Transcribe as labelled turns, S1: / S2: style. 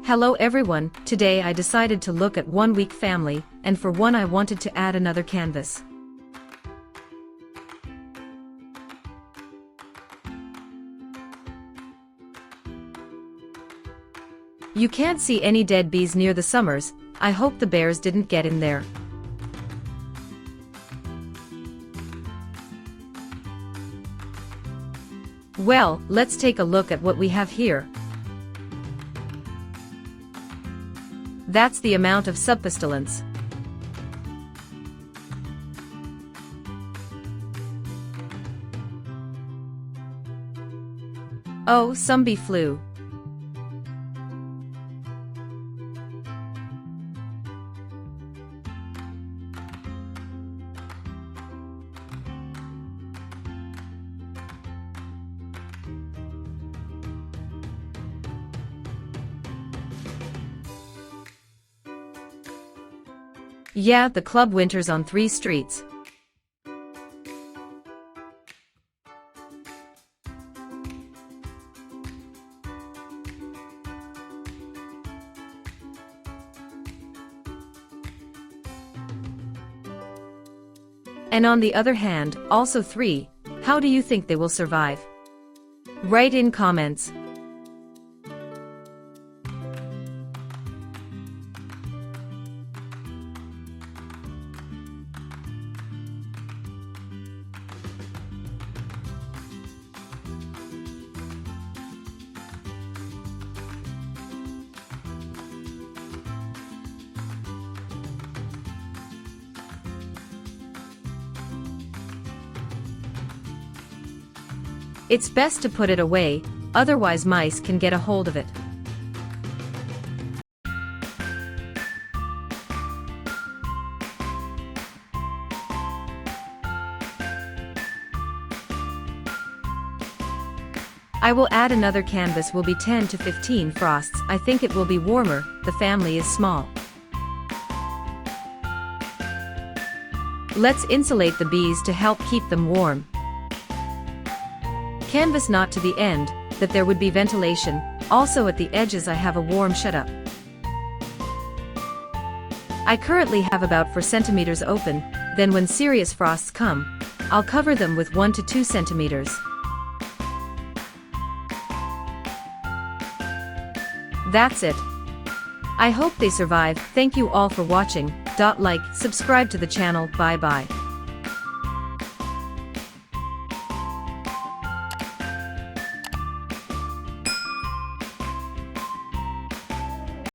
S1: Hello everyone, today I decided to look at 1 week family, and for one I wanted to add another canvas. You can't see any dead bees near the summers. I hope the bears didn't get in there. Well, let's take a look at what we have here. That's the amount of subpistillants. Oh, some bee flew. Yeah, the club winters on 3 streets. And on the other hand, also 3. How do you think they will survive? Write in comments. It's best to put it away, otherwise mice can get a hold of it. I will add another canvas, will be 10 to 15 frosts. I think it will be warmer, the family is small. Let's insulate the bees to help keep them warm. Canvas not to the end, that there would be ventilation. Also at the edges I have a warm shut-up. I currently have about 4 centimeters open, then when serious frosts come, I'll cover them with 1 to 2 centimeters. That's it. I hope they survive. Thank you all for watching. Like, subscribe to the channel. Bye bye.